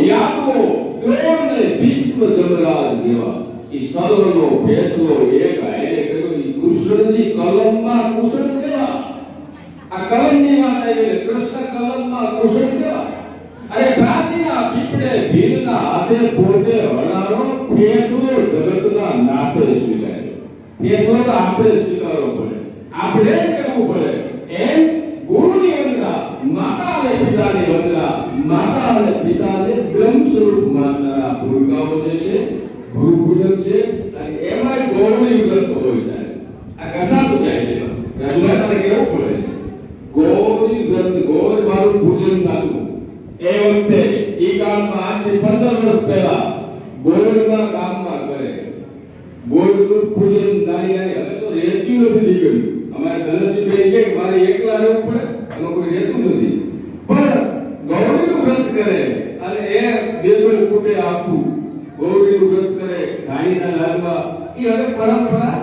યાદવો દ્રોણને ભીષ્મ જમરાજ જેવા ઈ સર્વનો ફેસલો એક હારે કર્યો. ઈ કૃષ્ણજી કલમમાં કૃષ્ણ કેવા, આ કલમની વાત આવી કૃષ્ણ કલમમાં કૃષ્ણ કેવા. અરે કાશીના પીપળે ભીલના હાથે પોતે હણારો ફેસલો જગતના નાથે સ્વીકારે. ફેસલો તો આપણે સ્વીકારવો પડે, આપણે કેવું પડે. એમ ગુરુની વંદના, માતા અને પિતાની વંદના, માતા અને પિતાને બ્રહ્મ સ્વરૂપ માનનારા ભૂલકાઓ જે છે ગુરુ પૂજક છે. અને એમાં ગૌરવી વ્રત હોય છે. આ કસાતું જાય છે રજૂઆત કેવું પડે છે. ગૌરી વ્રત, ગૌર મારું પૂજન થતું. એ વખતે ઈ કાળમાં આજથી 15 વર્ષ પહેલા ગોળના ગામમાં કરે ગોળનું પૂજન દાઈ. હવે તો રેતી નથી નીકળ્યું. અમારે ધનશ્રીબેન કે મારે એકલા રહેવું પડે, એમાં કોઈ રહેતું નથી. પણ ગૌરીનું વ્રત કરે અને એ દેવળ કુટે આપવું, ગૌરીનું વ્રત કરે, ધાણીના લાડવા. એ હવે પરંપરા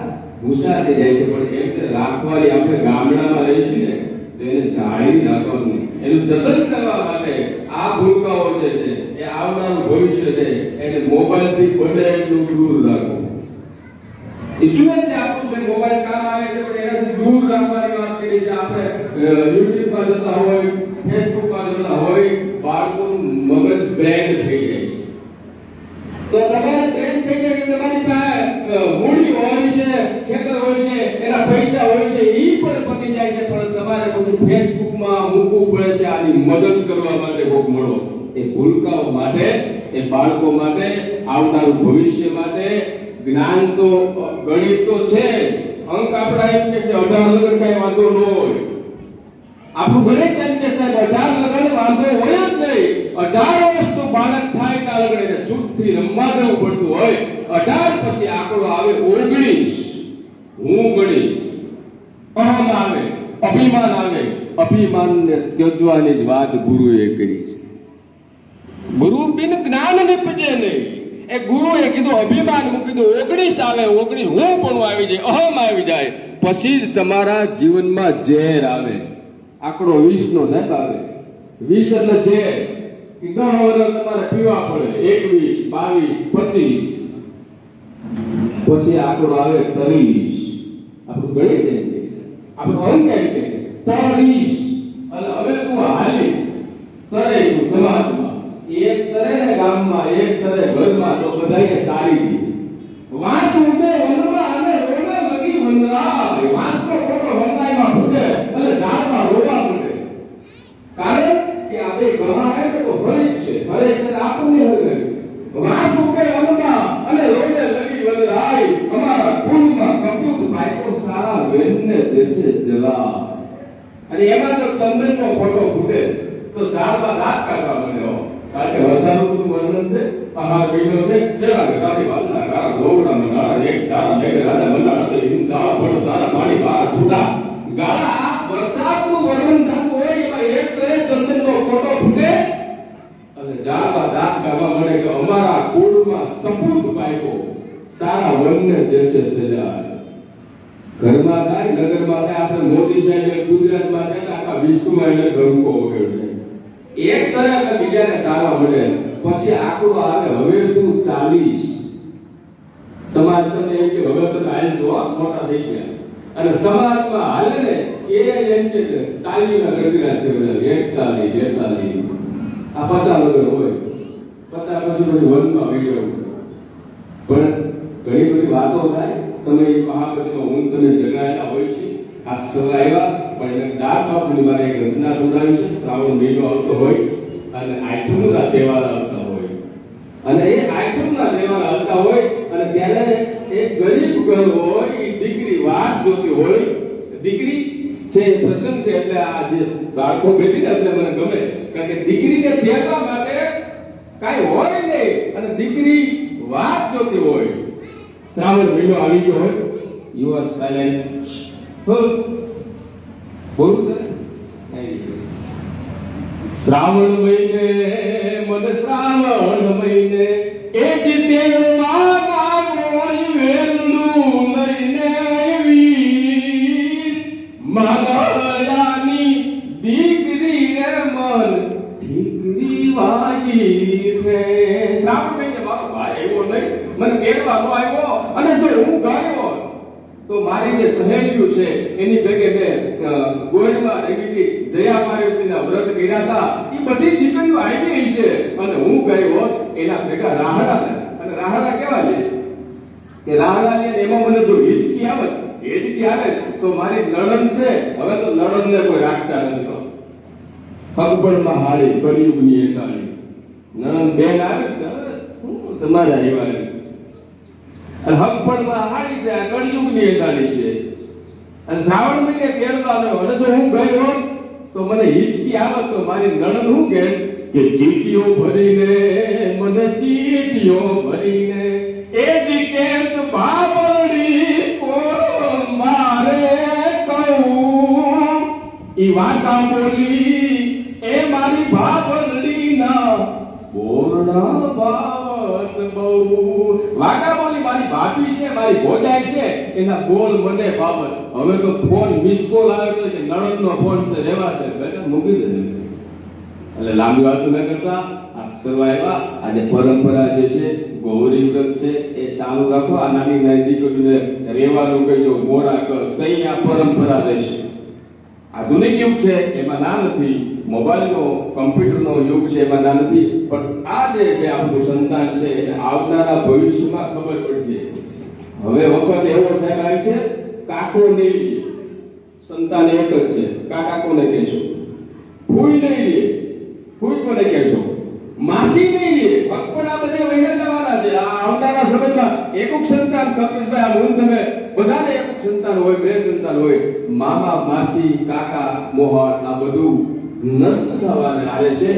ભૂસાતી જાય છે. પણ એમને રાખવાની, આપણે ગામડામાં રહી છીએ ને તો એને જાળી રાખવાનું, એનું જતન કરવા માટે આ ભૂલકાઓ જે છે એ આવનારું ભવિષ્ય છે એને મોબાઈલથી બને એટલું દૂર રાખવું. ઇન્સ્ટ્રુમેન્ટ આપણું છે, મોબાઈલ કામ આવે છે પણ એનાથી દૂર રાખવાની વાત કરી છે. આપણે યુટ્યુબમાં જતા હોય, ફેસબુકમાં જતા હોય, બાળકોનું મગજ બ્રેન થઈ જાય છે. તો તમારે બ્રેન થઈ જાય કે તમારી પાસે મૂડી હોય છે, ખેતર હોય છે, એના પૈસા હોય છે, ઈ પણ પતી જાય છે. પણ તમારે પછી ફેસબુકમાં મૂકવું પડે છે આની મદદ કરવા માટે કોક મળો. એ ભૂલકાઓ માટે, એ બાળકો માટે, આવનારું ભવિષ્ય માટે. જ્ઞાન તો ગણિત તો છે, અંક આપણા એમ કે છે 18 લગન કઈ વાંધો ન હોય. આપણું ગણિત એમ કે સાહેબ 18 લગન વાંધો હોય જ નહીં. 18 વર્ષ તો બાળક થાય ત્યાં લગન એને છૂટથી રમવા જવું પડતું હોય. 18 પછી આંકડો આવે 19. હું ગણીશ, અહમ આવે, અભિમાન આવે. અભિમાનને ત્યજવાની જ વાત ગુરુએ કરી છે. ગુરુ બિન જ્ઞાન નિપજે નહીં. એ ગુરુએ કીધું અભિમાન મૂકી દો. 19 આવે, 19 હું પણ આવી જાય, અહમ આવી જાય, પછી જ તમારા જીવનમાં ઝેર આવે. આંકડો 20 નો સાહેબ આવે. 20 એટલે ઝેર. 10 વર્ષ તમારે પીવા પડે. 21, 22, 25, પછી આંકડો આવે 30. આપણું ગણિત એમ કે, આપણું અંક એમ કે 30. અને હવે તું હાલીશ તરે તું સમાજમાં, એક તરે ને ગામમાં, એક તરે ઘરમાં, તો બધાને તારી દી. વાંસ ઉઠે વનવા અને રોડે લગી વનરાય. વાંસનો ફોટો વનરાયમાં ફૂટે અને ઝાડમાં રોવા મળે. કારણ કે આ બે ઘણા આવે છે તો ફરી છે, ફરે છે આપણને હરે. વાંસ ઉઠે વનવા અને રોડે લગી વનરાય. અમારા કુળમાં કપૂત પાઈકો સારા વેદને દેશે જલા. અને એમાં જો ચંદનનો ફોટો ફૂટે તો ઝાડમાં દાંત કાઢવા મળ્યો. કારણ કે વરસાદનું વર્ણન છે, પહાડ વિનો છે, ચરાગ સારી વાલના કારા ગોવડા મનાળા એક તારા મેઘ રાજા મનાળા તો હિમ તારા ભણ તારા પાણી બહાર છૂટા. ગાળા વરસાદનું વર્ણન થતું હોય એમાં એક કરે ચંદનનો ફોટો ફૂટે અને ઝાડમાં દાંત કાઢવા મળે કે અમારા કુળમાં સપૂત પાઈકો સારા વનને દેશે સજા. ઘરમાં થાય, નગરમાં થાય, આપણે મોદી સાહેબ ગુજરાતમાં થાય, આખા વિશ્વમાં એને ડંકો વગાડે. એક તરફ બીજાને ટાળવા મળે. પછી આંકડો આવે હવે તું 40. સમાજ તમને એમ કે હવે તમે હાલ જો મોટા થઈ ગયા. અને સમાજમાં હાલે ને એ એમ કે તાલીના ગણગડા છે બધા 41, 42. આ 50 લગન હોય, 50 પછી બધું વનમાં વિડીયો. પણ ઘણી બધી વાતો થાય. સમય મહાબલીમાં હું તમે જગાયેલા હોય છે. આપ સૌ આવ્યા પણ એને દાદ બાપુની મારે એક રચના સંભળાવી છે. શ્રાવણ મહિનો આવતો હોય અને આઠમના તહેવાર આવતા હોય અને એ આઠમના તહેવાર આવતા હોય અને ત્યારે એક ગરીબ ઘર હોય, એ દીકરી વાત જોતી હોય. દીકરી છે એ પ્રસંગ છે એટલે આ જે બાળકો બેઠીને એટલે મને ગમે. કારણ કે દીકરીને દેવા માટે કાંઈ હોય નહીં અને દીકરી વાત જોતી હોય. શ્રાવણ મહિનો આવી ગયો હોય, યુ આર સાયલેન્ટ. શ્રાવણ મહિને મન શ્રાવણ મહિને એક દેવમાં વેલું લઈને વીર મારાની દીકરી મન ઠીકરી વાગી છે. શ્રાવણ મહિને મારો ભાઈ આવ્યો નહીં, મને કેળવા નો આવ્યો, અને જો હું ગાયો તો મારી જે સહેલીઓ છે એની ભેગે મેં ગોયલમાં રેવીથી જયા પાર્વતીના વ્રત કર્યા હતા, એ બધી દીકરીઓ આવી છે, અને હું ગયો એના ભેગા રાહડા, અને રાહડા કેવા છે કે રાહડા ને એમાં મને જો હિચકી આવે, હિચકી આવે તો મારી નણંદ છે, હવે તો નણંદ ને કોઈ રાખતા નથી, પગપણમાં હાળી કળિયુગની એકાળી નણંદ બેન આવે તમારા એવા, અને હકપણમાં હાળી છે, આ કળિયુગની એકાળી છે, અને શ્રાવણ મહિને કેળવા આવ્યો, અને જો હું ગયો તો મને હિચકી આવે તો મારી નણંદ શું કે ચીટીઓ ભરીને, મને ચીટીઓ ભરીને એ જ કેત બાબરડી કોણ મારે કહું, ઈ વાતા બોલી એ મારી બાબરડી ના બોરડા બાવત બહુ, વાકા બોલી મારી ભાભી છે, મારી ભોજાઈ છે, એના બોલ મને બાબત. હવે તો ફોન મિસ કોલ આવે તો કે નણંદ નો ફોન છે, રેવા દે બેટા મૂકી દે. એટલે લાંબી વાતો ન કરતા અક્ષરવા આવ્યા, આજે પરંપરા જે છે ગૌરી વ્રત છે એ ચાલુ રાખો, આ નાની નાની દીકરીઓને રેવાનું કહેજો, મોડા કર, કઈ આ પરંપરા રહેશે. આધુનિક યુગ છે એમાં ના નથી, મોબાઈલનો કમ્પ્યુટરનો યુગ છે એમાં ના નથી, પણ આ જે છે આપણું સંતાન છે એને આવનારા ભવિષ્યમાં ખબર પડશે. હવે વખત એવો સાહેબ આવે છે, કાકો નહીં લે, સંતાન એક જ છે, કાકા કોને કહેશો, ફૂઈ નહીં લે, ફૂઈ કોને કહેશો, માસી નહીં લે, પણ આ બધા વૈયા જવાના છે. આ આવનારા સમયમાં એકુક સંતાન, કપિશભાઈ આ મૂળ તમે બધાને એકુક સંતાન હોય, બે સંતાન હોય, મામા માસી કાકા મોહર આ બધું નષ્ટ થવાને આવે છે,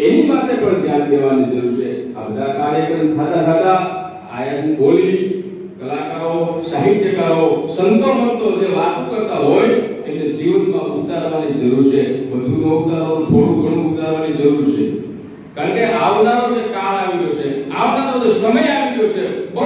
એની માટે પણ ધ્યાન દેવાની જરૂર છે. આ બધા કાર્યક્રમ થતા થતા આયન બોલી કલાકારો, સાહિત્યકારો, સંતો મંતો જે વાતો કરતા હોય એટલે જીવનમાં ઉતારવાની જરૂર છે. બધું ન ઉતારો, થોડું ઘણું ઉતારવાની જરૂર છે, કારણ કે આવનારો જે કાળ આવ્યો છે, આવનારો જે સમય આવ્યો છે, બહુ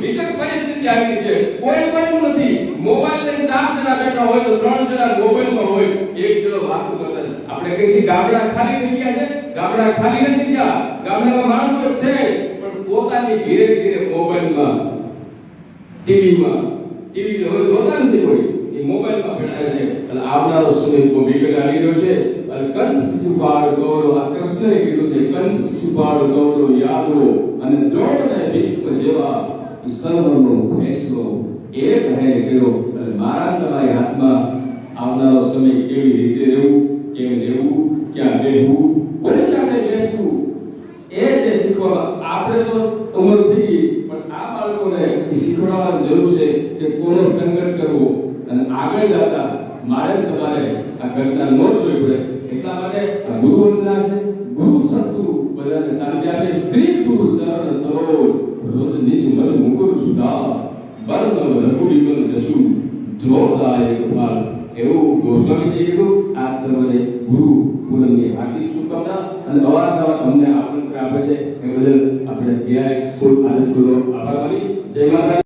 વિકટ પરિસ્થિતિ આવી છે. કોઈ કોઈનું નથી, મોબાઈલ લઈને 4 જણા બેઠા હોય તો 3 જણા મોબાઈલમાં હોય, એક જણો વાતો કરતા. આપણે કહીએ છીએ ગામડા ખાલી થઈ ગયા છે, ગામડા ખાલી નથી ગયા, ગામડામાં માણસો છે પણ પોતાની ધીરે ધીરે મોબાઈલમાં, ટીવીમાં, ટીવી હવે જોતા નથી કોઈ, એ મોબાઈલમાં ભેળાય છે. અને આવનારો સમય બહુ વિકટ આવી રહ્યો છે. અને કંસ શિશુપાળ ગૌરવ, આ કૃષ્ણએ કીધું છે, કંસ શિશુપાળ ગૌરવ યાદો અને દ્રોણ ને ભીષ્મ જેવા સર્વનો ફેસલો એક રહે ગયો. અને મારા તમારી હાથમાં આવનારો સમય કેવી રીતે રહેવું, કેમ રહેવું, ક્યાં બેસવું, કોની સાથે બેસવું, એ જે શીખવા આપણે તો ઉંમર થઈ ગઈ, પણ આ બાળકોને શીખવાડવાની જરૂર છે કે કોનો સંગત કરવો, અને આગળ જતા મારે તમારે આ ઘટના નો જોઈ પડે. એટલા માટે આ ગુરુ વંદના છે, ગુરુ સદગુરુ બધાને શાંતિ આપે. શ્રી ગુરુ ચરણ સરોજ રોજ નિજ મન મુકુર સુધા, બર્ન રઘુડી મન જસુ જોદાય કૃપાલ. એવું ગોસ્વામીજીએ કીધું. આપ સર્વને ગુરુ પૂનમની હાર્દિક શુભકામના, અને અવારનવાર અમને આમંત્રણ આપે છે એ બદલ આપણે સ્કૂલ આદર્શ સ્કૂલનો આભાર માની. જય માતા.